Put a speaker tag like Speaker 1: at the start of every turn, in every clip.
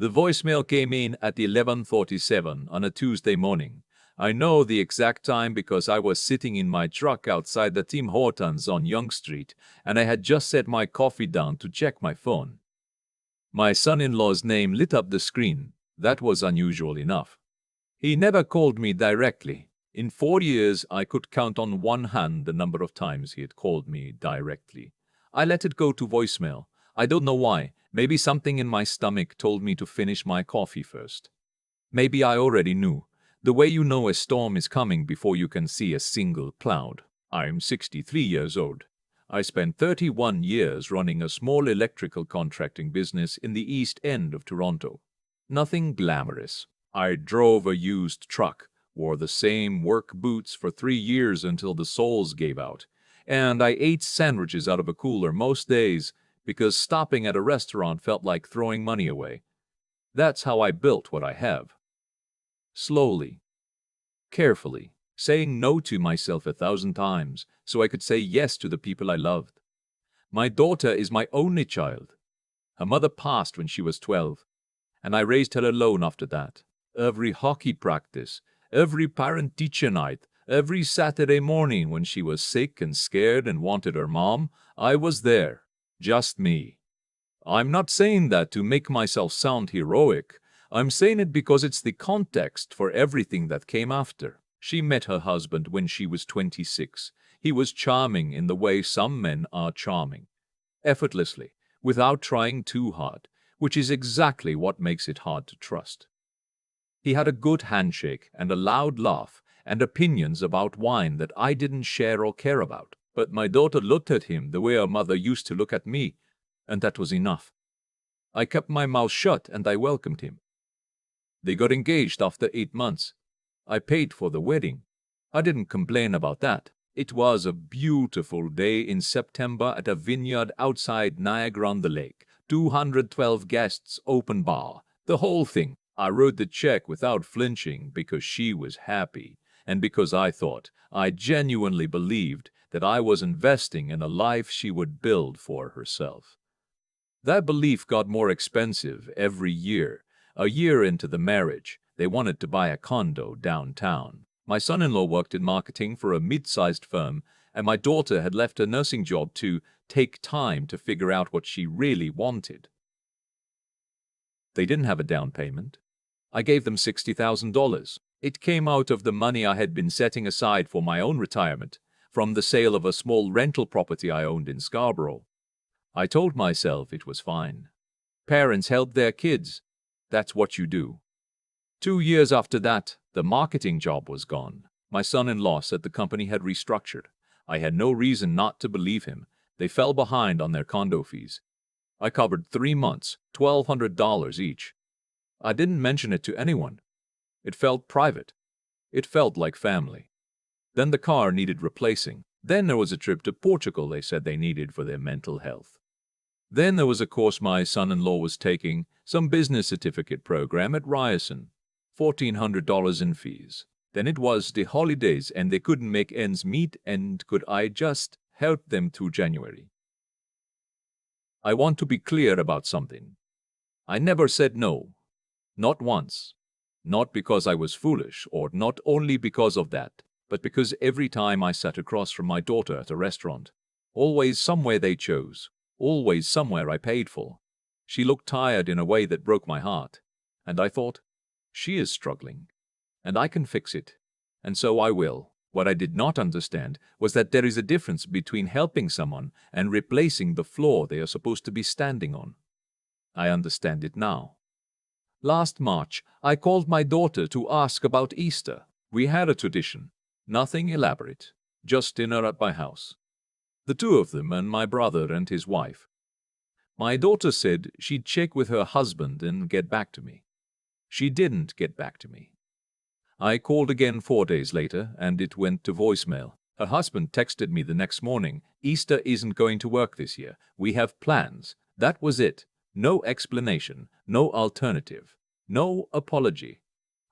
Speaker 1: The voicemail came in at 11:47 on a Tuesday morning. I know the exact time because I was sitting in my truck outside the Tim Hortons on Yonge Street, and I had just set my coffee down to check my phone. My son-in-law's name lit up the screen. That was unusual enough. He never called me directly. In 4 years, I could count on one hand the number of times he had called me directly. I let it go to voicemail. I don't know why. Maybe something in my stomach told me to finish my coffee first. Maybe I already knew. The way you know a storm is coming before you can see a single cloud. I'm 63 years old. I spent 31 years running a small electrical contracting business in the East End of Toronto. Nothing glamorous. I drove a used truck, wore the same work boots for 3 years until the soles gave out, and I ate sandwiches out of a cooler most days because stopping at a restaurant felt like throwing money away. That's how I built what I have. Slowly, carefully, saying no to myself 1,000 times so I could say yes to the people I loved. My daughter is my only child. Her mother passed when she was 12, and I raised her alone after that. Every hockey practice, every parent-teacher night, every Saturday morning when she was sick and scared and wanted her mom, I was there. Just me. I'm not saying that to make myself sound heroic. I'm saying it because it's the context for everything that came after. She met her husband when she was 26. He was charming in the way some men are charming. Effortlessly, without trying too hard, which is exactly what makes it hard to trust. He had a good handshake and a loud laugh and opinions about wine that I didn't share or care about. But my daughter looked at him the way her mother used to look at me, and that was enough. I kept my mouth shut and I welcomed him. They got engaged after 8 months. I paid for the wedding. I didn't complain about that. It was a beautiful day in September at a vineyard outside Niagara-on-the-Lake. 212 guests, open bar, the whole thing. I wrote the check without flinching because she was happy and because I thought, I genuinely believed that I was investing in a life she would build for herself. That belief got more expensive every year. A year into the marriage, they wanted to buy a condo downtown. My son-in-law worked in marketing for a mid-sized firm, and my daughter had left her nursing job to take time to figure out what she really wanted. They didn't have a down payment. I gave them $60,000. It came out of the money I had been setting aside for my own retirement, from the sale of a small rental property I owned in Scarborough. I told myself it was fine. Parents help their kids. That's what you do. 2 years after that, the marketing job was gone. My son-in-law said the company had restructured. I had no reason not to believe him. They fell behind on their condo fees. I covered 3 months, $1,200 each. I didn't mention it to anyone. It felt private. It felt like family. Then the car needed replacing. Then there was a trip to Portugal they said they needed for their mental health. Then there was a course my son-in-law was taking, some business certificate program at Ryerson, $1,400 in fees. Then it was the holidays and they couldn't make ends meet, and could I just help them through January? I want to be clear about something. I never said no. Not once. Not because I was foolish, or not only because of that, but because every time I sat across from my daughter at a restaurant, always somewhere they chose, always somewhere I paid for, she looked tired in a way that broke my heart, and I thought, she is struggling, and I can fix it, and so I will. What I did not understand was that there is a difference between helping someone and replacing the floor they are supposed to be standing on. I understand it now. Last March, I called my daughter to ask about Easter. We had a tradition. Nothing elaborate, just dinner at my house. The two of them and my brother and his wife. My daughter said she'd check with her husband and get back to me. She didn't get back to me. I called again 4 days later, and it went to voicemail. Her husband texted me the next morning, "Easter isn't going to work this year. We have plans." That was it. No explanation, no alternative, no apology.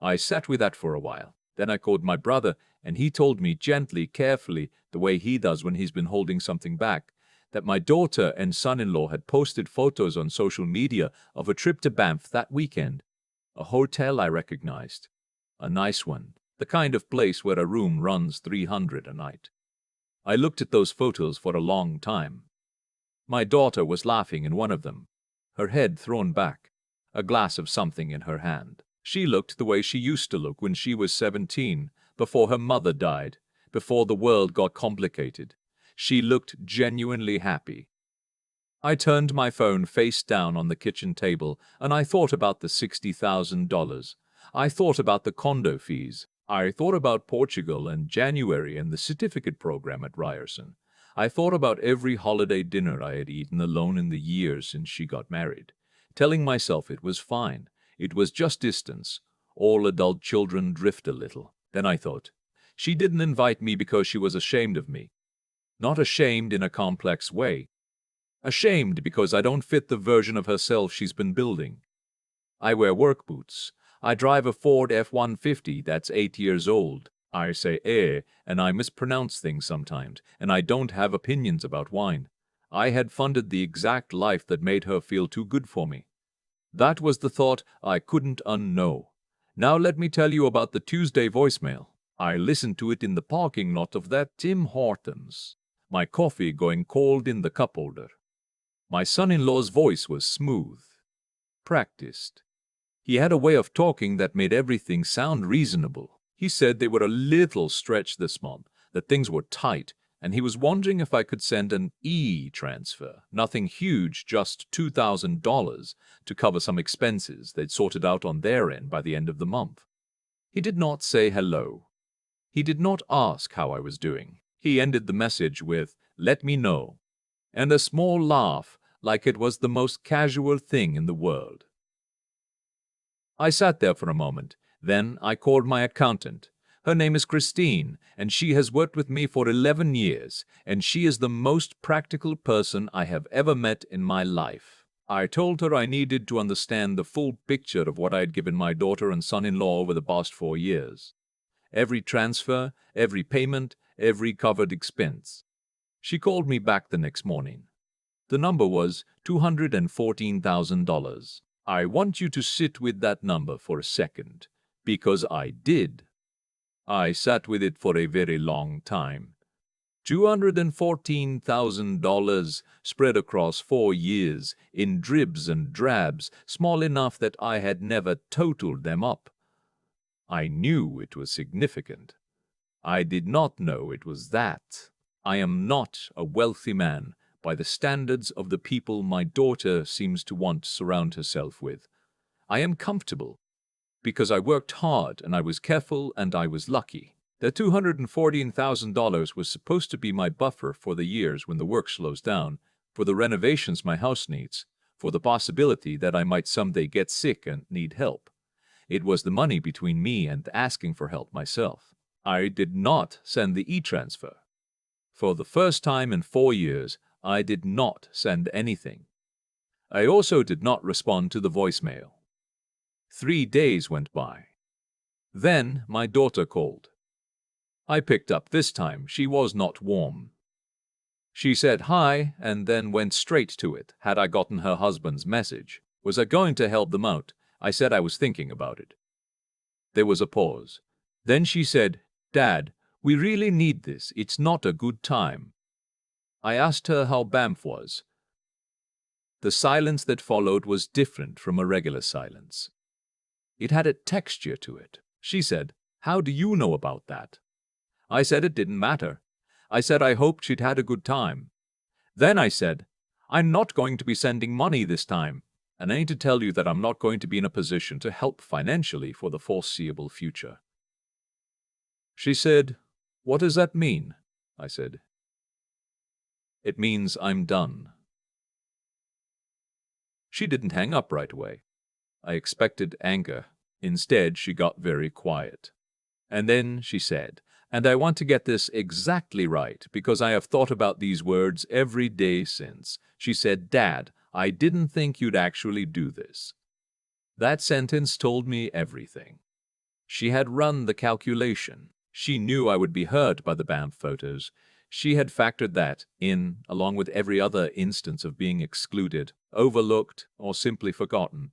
Speaker 1: I sat with that for a while. Then I called my brother, and he told me gently, carefully, the way he does when he's been holding something back, that my daughter and son-in-law had posted photos on social media of a trip to Banff that weekend. A hotel I recognized. A nice one. The kind of place where a room runs $300 a night. I looked at those photos for a long time. My daughter was laughing in one of them, her head thrown back, a glass of something in her hand. She looked the way she used to look when she was 17, before her mother died, before the world got complicated. She looked genuinely happy. I turned my phone face down on the kitchen table, and I thought about the $60,000. I thought about the condo fees. I thought about Portugal and January and the certificate program at Ryerson. I thought about every holiday dinner I had eaten alone in the years since she got married, telling myself it was fine. It was just distance. All adult children drift a little. Then I thought, she didn't invite me because she was ashamed of me. Not ashamed in a complex way. Ashamed because I don't fit the version of herself she's been building. I wear work boots. I drive a Ford F-150 that's 8 years old. I say and I mispronounce things sometimes, and I don't have opinions about wine. I had funded the exact life that made her feel too good for me. That was the thought I couldn't unknow. Now let me tell you about the Tuesday voicemail. I listened to it in the parking lot of that Tim Hortons, my coffee going cold in the cup holder. My son-in-law's voice was smooth, practiced. He had a way of talking that made everything sound reasonable. He said they were a little stretched this month, that things were tight, and he was wondering if I could send an e-transfer. Nothing huge, just $2,000 to cover some expenses they'd sorted out on their end by the end of the month. He did not say hello. He did not ask how I was doing. He ended the message with, "Let me know," and a small laugh, like it was the most casual thing in the world. I sat there for a moment. Then I called my accountant. Her name is Christine, and she has worked with me for 11 years, and she is the most practical person I have ever met in my life. I told her I needed to understand the full picture of what I had given my daughter and son-in-law over the past 4 years. Every transfer, every payment, every covered expense. She called me back the next morning. The number was $214,000. I want you to sit with that number for a second, because I did. I sat with it for a very long time. $214,000 spread across 4 years in dribs and drabs, small enough that I had never totaled them up. I knew it was significant. I did not know it was that. I am not a wealthy man by the standards of the people my daughter seems to want to surround herself with. I am comfortable because I worked hard and I was careful and I was lucky. The $214,000 was supposed to be my buffer for the years when the work slows down, for the renovations my house needs, for the possibility that I might someday get sick and need help. It was the money between me and asking for help myself. I did not send the e-transfer. For the first time in 4 years, I did not send anything. I also did not respond to the voicemail. 3 days went by. Then my daughter called. I picked up this time. She was not warm. She said hi and then went straight to it. Had I gotten her husband's message? Was I going to help them out? I said I was thinking about it. There was a pause. Then she said, "Dad, we really need this. It's not a good time." I asked her how Banff was. The silence that followed was different from a regular silence. It had a texture to it. She said, "How do you know about that?" I said it didn't matter. I said I hoped she'd had a good time. Then I said, "I'm not going to be sending money this time, and I need to tell you that I'm not going to be in a position to help financially for the foreseeable future." She said, "What does that mean?" I said, "It means I'm done." She didn't hang up right away. I expected anger. Instead, she got very quiet. And then she said, and I want to get this exactly right because I have thought about these words every day since. She said, "Dad, I didn't think you'd actually do this." That sentence told me everything. She had run the calculation. She knew I would be hurt by the Banff photos. She had factored that in, along with every other instance of being excluded, overlooked, or simply forgotten.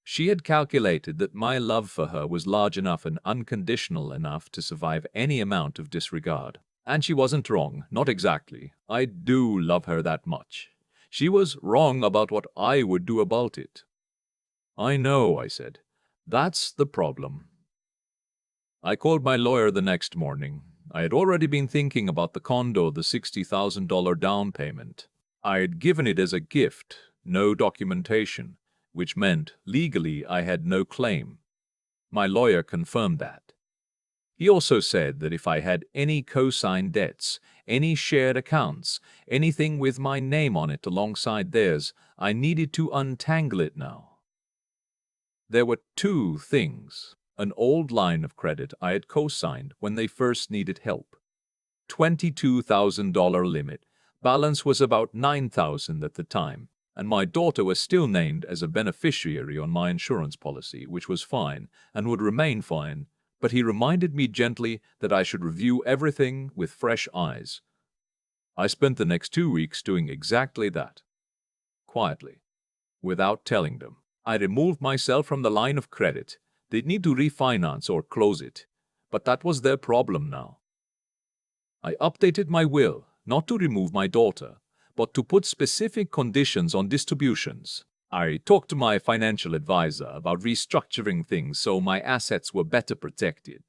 Speaker 1: She had calculated that my love for her was large enough and unconditional enough to survive any amount of disregard. And she wasn't wrong, not exactly. I do love her that much. She was wrong about what I would do about it. I know, I said. That's the problem. I called my lawyer the next morning. I had already been thinking about the condo, the $60,000 down payment. I had given it as a gift, no documentation, which meant legally I had no claim. My lawyer confirmed that. He also said that if I had any co-signed debts, any shared accounts, anything with my name on it alongside theirs, I needed to untangle it now. There were two things. An old line of credit I had co-signed when they first needed help. $22,000 limit. Balance was about $9,000 at the time, and my daughter was still named as a beneficiary on my insurance policy, which was fine and would remain fine, but he reminded me gently that I should review everything with fresh eyes. I spent the next 2 weeks doing exactly that. Quietly, without telling them. I removed myself from the line of credit. They'd need to refinance or close it, but that was their problem now. I updated my will, not to remove my daughter, but to put specific conditions on distributions. I talked to my financial advisor about restructuring things so my assets were better protected.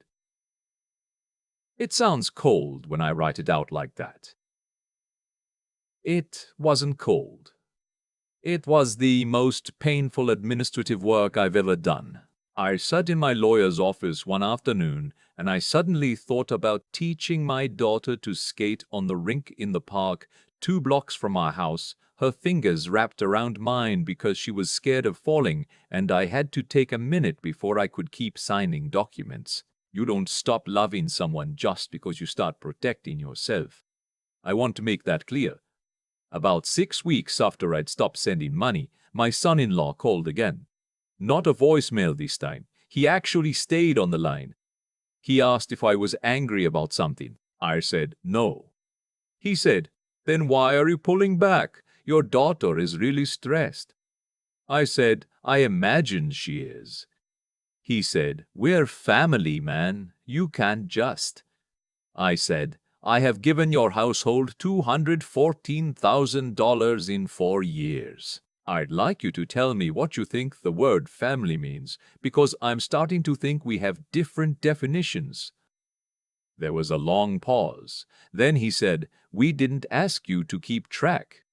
Speaker 1: It sounds cold when I write it out like that. It wasn't cold. It was the most painful administrative work I've ever done. I sat in my lawyer's office one afternoon, and I suddenly thought about teaching my daughter to skate on the rink in the park 2 blocks from our house, her fingers wrapped around mine because she was scared of falling, and I had to take a minute before I could keep signing documents. You don't stop loving someone just because you start protecting yourself. I want to make that clear. About 6 weeks after I'd stopped sending money, my son-in-law called again. Not a voicemail this time. He actually stayed on the line. He asked if I was angry about something. I said no. He said, "Then why are you pulling back? Your daughter is really stressed." I said, "I imagine she is." He said, "We're family, man. You can't just." I said, "I have given your household $214,000 in 4 years. I'd like you to tell me what you think the word family means, because I'm starting to think we have different definitions." There was a long pause. Then he said, "We didn't ask you to keep track."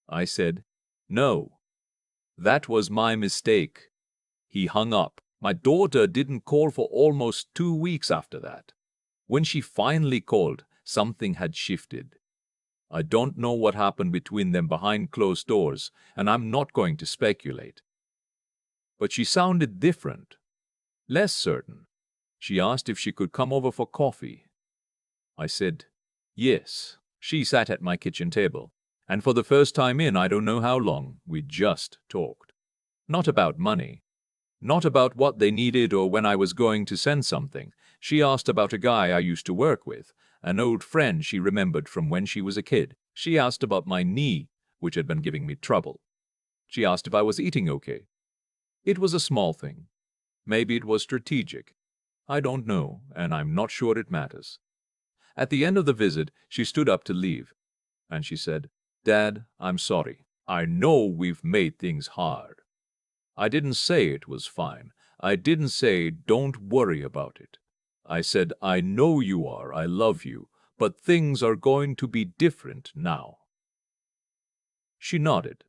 Speaker 1: I said, "No. That was my mistake." He hung up. My daughter didn't call for almost 2 weeks after that. When she finally called, something had shifted. I don't know what happened between them behind closed doors, and I'm not going to speculate. But she sounded different, less certain. She asked if she could come over for coffee. I said, yes. She sat at my kitchen table, and for the first time in I don't know how long, we just talked. Not about money. Not about what they needed or when I was going to send something. She asked about a guy I used to work with, an old friend she remembered from when she was a kid. She asked about my knee, which had been giving me trouble. She asked if I was eating okay. It was a small thing. Maybe it was strategic. I don't know, and I'm not sure it matters. At the end of the visit, she stood up to leave, and she said, "Dad, I'm sorry. I know we've made things hard." I didn't say it was fine. I didn't say don't worry about it. I said I know you are, I love you, but things are going to be different now. She nodded.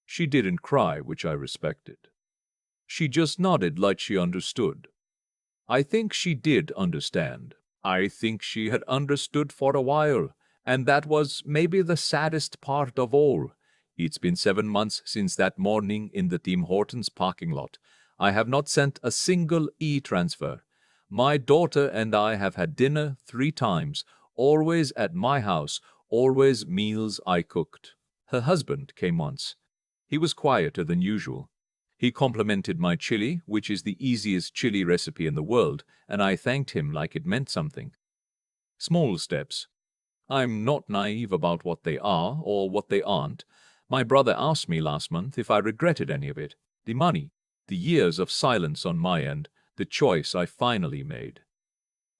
Speaker 1: She didn't cry, which I respected. She just nodded like she understood. I think she did understand. I think she had understood for a while, and that was maybe the saddest part of all. It's been 7 months since that morning in the Tim Hortons parking lot. I have not sent a single e-transfer. My daughter and I have had dinner 3 times, always at my house, always meals I cooked. Her husband came once. He was quieter than usual. He complimented my chili, which is the easiest chili recipe in the world, and I thanked him like it meant something. Small steps. I'm not naive about what they are or what they aren't. My brother asked me last month if I regretted any of it. The money, the years of silence on my end, the choice I finally made.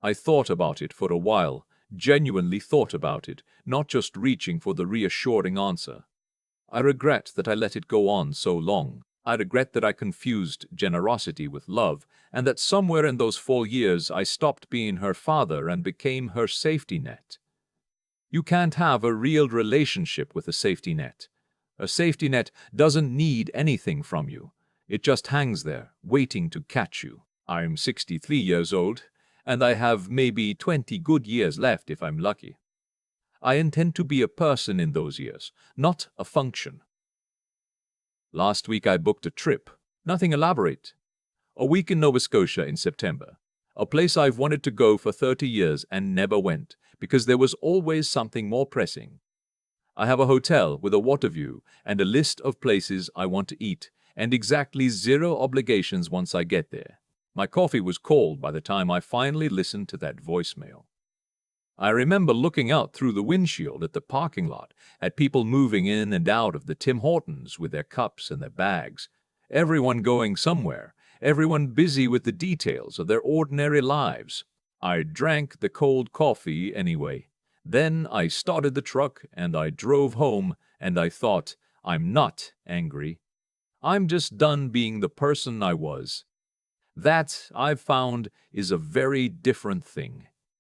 Speaker 1: I thought about it for a while, genuinely thought about it, not just reaching for the reassuring answer. I regret that I let it go on so long. I regret that I confused generosity with love, and that somewhere in those 4 years I stopped being her father and became her safety net. You can't have a real relationship with a safety net. A safety net doesn't need anything from you. It just hangs there, waiting to catch you. I'm 63 years old, and I have maybe 20 good years left if I'm lucky. I intend to be a person in those years, not a function. Last week I booked a trip. Nothing elaborate. A week in Nova Scotia in September. A place I've wanted to go for 30 years and never went, because there was always something more pressing. I have a hotel with a water view and a list of places I want to eat, and exactly zero obligations once I get there. My coffee was cold by the time I finally listened to that voicemail. I remember looking out through the windshield at the parking lot, at people moving in and out of the Tim Hortons with their cups and their bags, everyone going somewhere, everyone busy with the details of their ordinary lives. I drank the cold coffee anyway. Then I started the truck and I drove home, and I thought, I'm not angry. I'm just done being the person I was. That, I've found, is a very different thing.